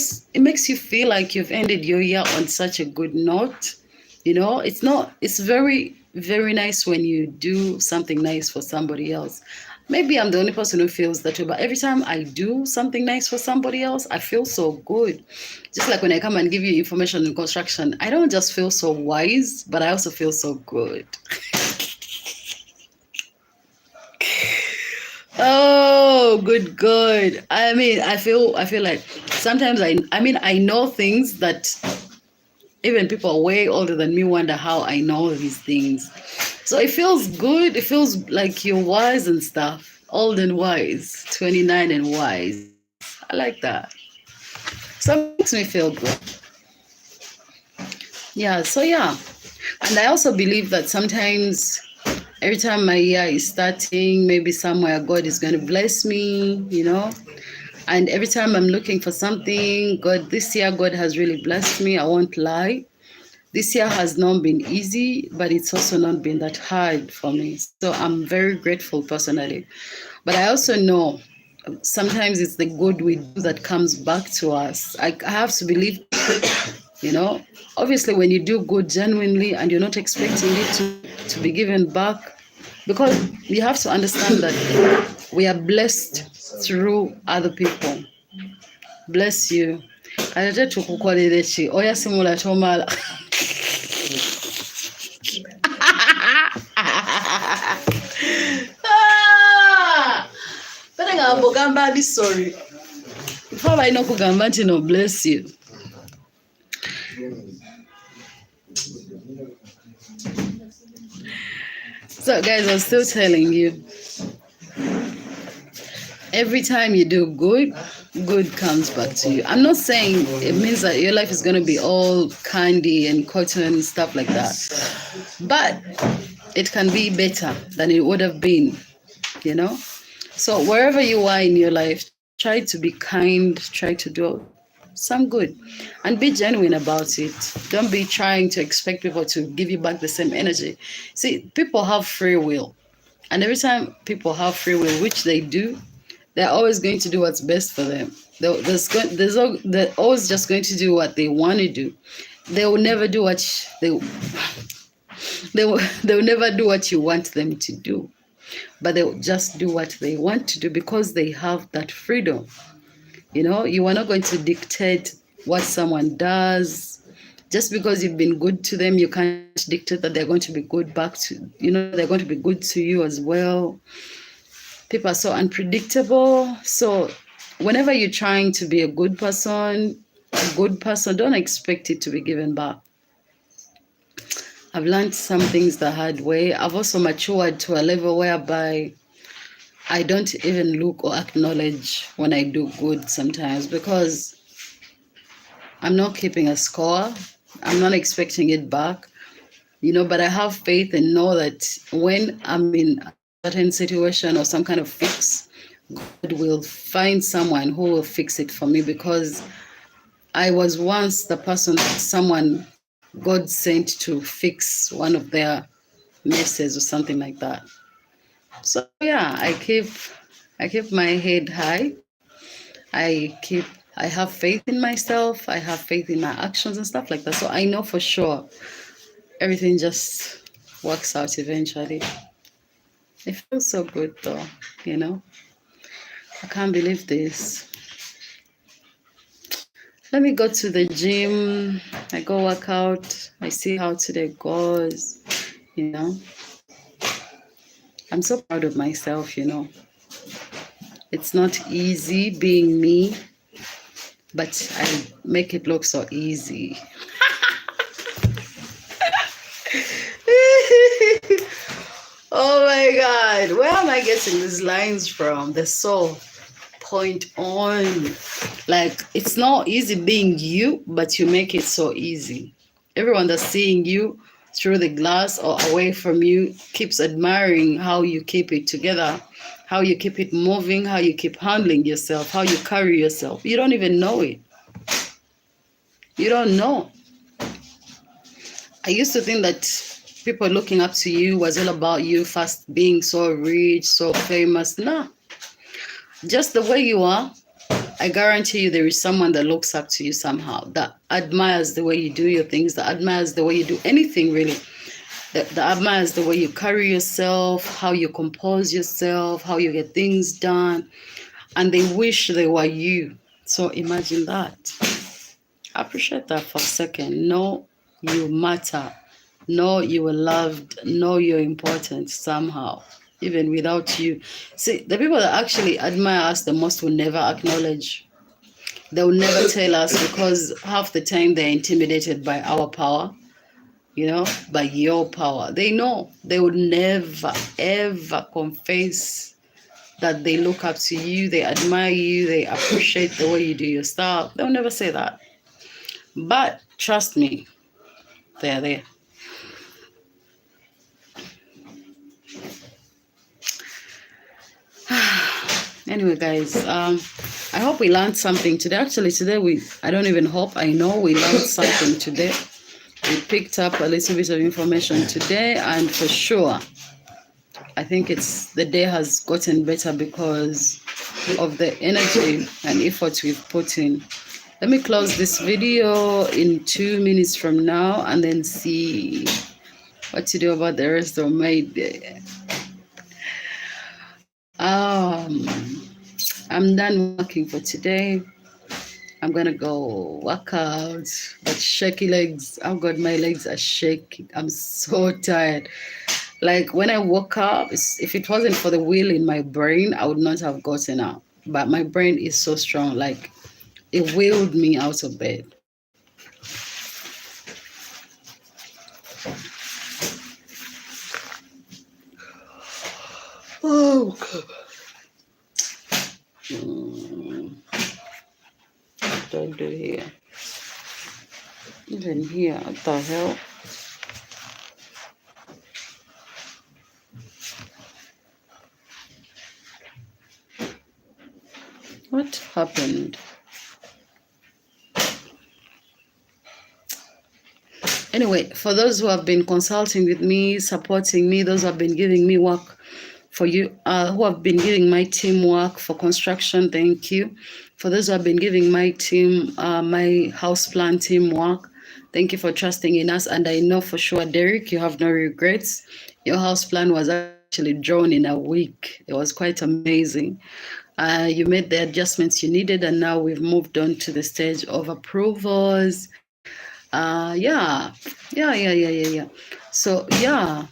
makes you feel like you've ended your year on such a good note. It's very, very nice when you do something nice for somebody else. Maybe I'm the only person who feels that way, but every time I do something nice for somebody else, I feel so good. Just like when I come and give you information in construction, I don't just feel so wise, but I also feel so good. Oh, good. I mean, I feel like sometimes I know things that even people way older than me wonder how I know these things. So it feels good. It feels like you're wise and stuff. Old and wise, 29 and wise. I like that. So it makes me feel good. Yeah, so yeah. And I also believe that sometimes every time my year is starting, maybe somewhere God is going to bless me, And every time I'm looking for something, this year God has really blessed me. I won't lie. This year has not been easy, but it's also not been that hard for me. So I'm very grateful personally. But I also know sometimes it's the good we do that comes back to us. I have to believe, obviously when you do good genuinely and you're not expecting it to be given back, because you have to understand that we are blessed through other people. Bless you. Kati tukukolere ki? Oya simula tomala. Pere nga mbogamba ndi sorry. Before balina okugamba nti no bless you. So guys, I was still telling you, every time you do good comes back to you. I'm not saying it means that your life is going to be all candy and cotton and stuff like that, but it can be better than it would have been, So wherever you are in your life, try to be kind, try to do some good, and be genuine about it. Don't be trying to expect people to give you back the same energy. See, people have free will, and every time people have free will, which they do, they're always going to do what's best for them. They're always just going to do what they want to do. They will never do what they'll never do what you want them to do, but they'll just do what they want to do because they have that freedom. You are not going to dictate what someone does. Just because you've been good to them, you can't dictate that they're going to be good back to, they're going to be good to you as well. People are so unpredictable. So whenever you're trying to be a good person, don't expect it to be given back. I've learned some things the hard way. I've also matured to a level whereby I don't even look or acknowledge when I do good sometimes because I'm not keeping a score. I'm not expecting it back, but I have faith and know that when I'm in a certain situation or some kind of fix, God will find someone who will fix it for me because I was once the person that someone God sent to fix one of their messes or something like that. So yeah, I keep my head high. I have faith in myself. I have faith in my actions and stuff like that. So I know for sure everything just works out eventually. It feels so good though, I can't believe this. Let me go to the gym. I go work out. I see how today goes, I'm so proud of myself, It's not easy being me, but I make it look so easy. Oh my God. Where am I getting these lines from? They're so point on. Like, it's not easy being you, but you make it so easy. Everyone that's seeing you through the glass or away from you keeps admiring how you keep it together, how you keep it moving, how you keep handling yourself, how you carry yourself. You don't even know it. You don't know. I used to think that people looking up to you was all about you first being so rich, so famous. No, just the way you are. I guarantee you there is someone that looks up to you somehow, that admires the way you do your things, that admires the way you do anything really, that admires the way you carry yourself, how you compose yourself, how you get things done, and they wish they were you. So imagine that. Appreciate that for a second. Know you matter. Know you were loved. Know you're important somehow, even without you. See, the people that actually admire us the most will never acknowledge. They'll never tell us because half the time they're intimidated by our power, by your power. They know they would never, ever confess that they look up to you, they admire you, they appreciate the way you do your stuff. They'll never say that. But trust me, they're there. Anyway, guys, I hope we learned something today. Actually, today I don't even hope, I know we learned something today. We picked up a little bit of information today, and for sure, I think the day has gotten better because of the energy and effort we've put in. Let me close this video in 2 minutes from now and then see what to do about the rest of my day. I'm done working for today. I'm gonna go work out, but shaky legs. Oh God, my legs are shaking. I'm so tired. Like when I woke up, if it wasn't for the will in my brain, I would not have gotten up. But my brain is so strong, like it willed me out of bed. Oh God. What do I do here? Even here, what the hell? What happened? Anyway, for those who have been consulting with me, supporting me, those who have been giving me work for you, who have been giving my team work for construction, thank you. For those who have been giving my team, my house plan team work, thank you for trusting in us. And I know for sure, Derek, you have no regrets. Your house plan was actually drawn in a week. It was quite amazing. You made the adjustments you needed, and now we've moved on to the stage of approvals. Yeah. So yeah,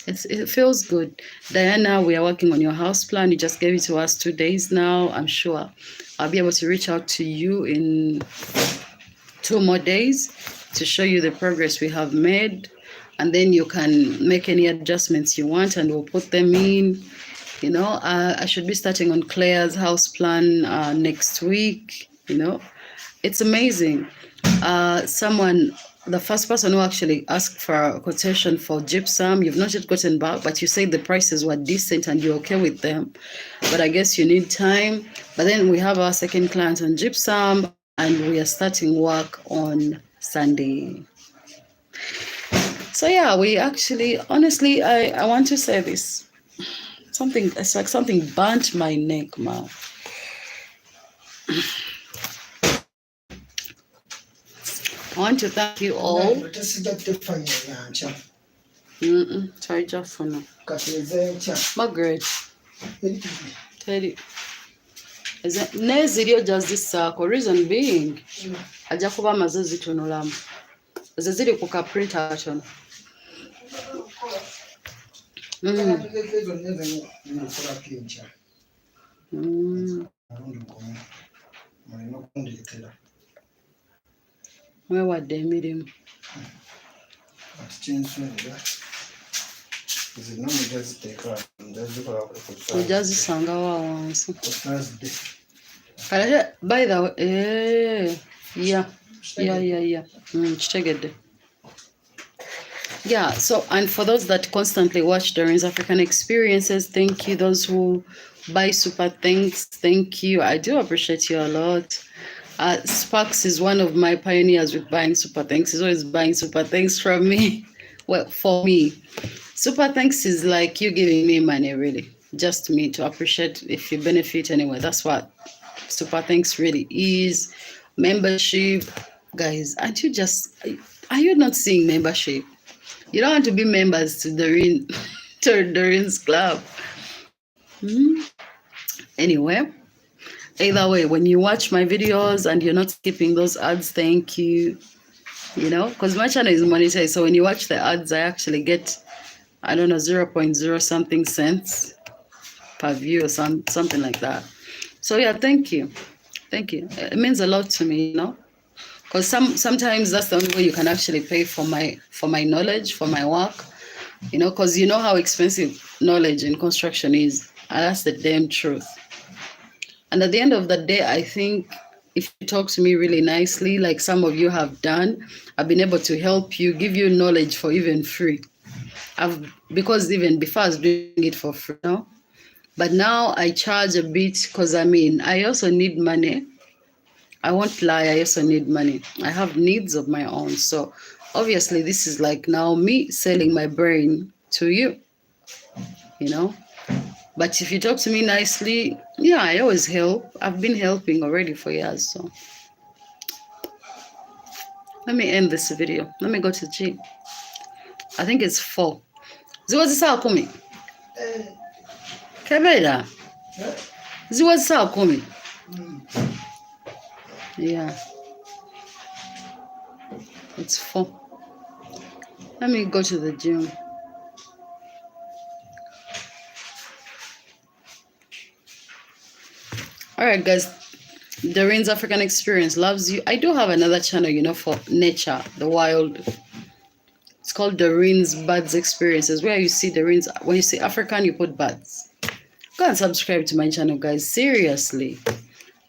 it feels good. Diana, we are working on your house plan. You just gave it to us 2 days now. I'm sure I'll be able to reach out to you in 2 more days to show you the progress we have made, and then you can make any adjustments you want, and we'll put them in. I should be starting on Claire's house plan next week. It's amazing. The first person who actually asked for a quotation for gypsum, you've not yet gotten back, but you said the prices were decent and you're okay with them. But I guess you need time. But then we have our second client on gypsum, and we are starting work on Sunday. So yeah, we actually, honestly, I want to say this. It's like something burnt my neck, man. I want to thank you all. Sorry, just for now. Margaret, Teddy. Neziryo jazisaako, reason being ajja kuba amaze zitunulamu. Ezo ziri ku kaprinta katono. Weewadde emirimu. zino mujaziteeka mujazikola ojazisanga wa wansi Thursday. by the way yeah kitegedde. Yeah, so, and for those that constantly watch Doreen's African Experiences, thank you. Those who buy super thanks, thank you. I do appreciate you a lot. Sparks is one of my pioneers with buying super thanks. He's always buying super thanks from me. Well, for me, super thanks is like you giving me money, really. Just me to appreciate if you benefit anyway. That's what super thanks really is. Membership, guys, are you not seeing membership? You don't want to be members to Doreen's club. Anyway, either way, when you watch my videos and you're not skipping those ads, thank you. You know, because my channel is monetized. So when you watch the ads, I actually get, I don't know, 0.0 something cents per view or something like that. So yeah, thank you. Thank you. It means a lot to me, you know. Because sometimes that's the only way you can actually pay for my knowledge, for my work, you know, because you know how expensive knowledge in construction is, and that's the damn truth. And at the end of the day, I think if you talk to me really nicely, like some of you have done, I've been able to help you, give you knowledge for even free. Because even before I was doing it for free, you know? But now I charge a bit because I also need money. I won't lie, I also need money. I have needs of my own. So obviously this is like now me selling my brain to you, you know. But if you talk to me nicely, yeah, I always help. I've been helping already for years. So let me end this video. Let me go to the gym. I think it's 4. Ziwazi saa 10. Kebera. Ziwazi saa 10. Yeah. It's 4. Let me go to the gym. All right, guys. Doreen's African Experience loves you. I do have another channel, you know, for nature, the wild. It's called Doreen's Birds Experiences, where you see Doreen's. When you say African, you put birds. Go and subscribe to my channel, guys. Seriously.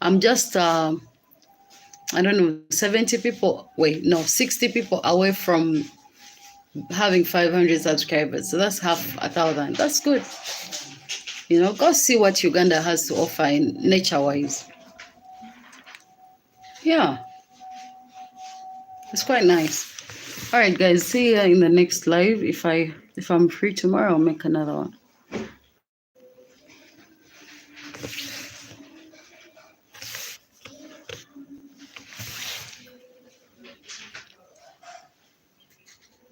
I'm just, I don't know, 70 people. Wait, no, 60 people away from having 500 subscribers. So that's half 1,000. That's good. You know, go see what Uganda has to offer in nature-wise. Yeah. It's quite nice. All right, guys. See you in the next live. If I'm free tomorrow, I'll make another one.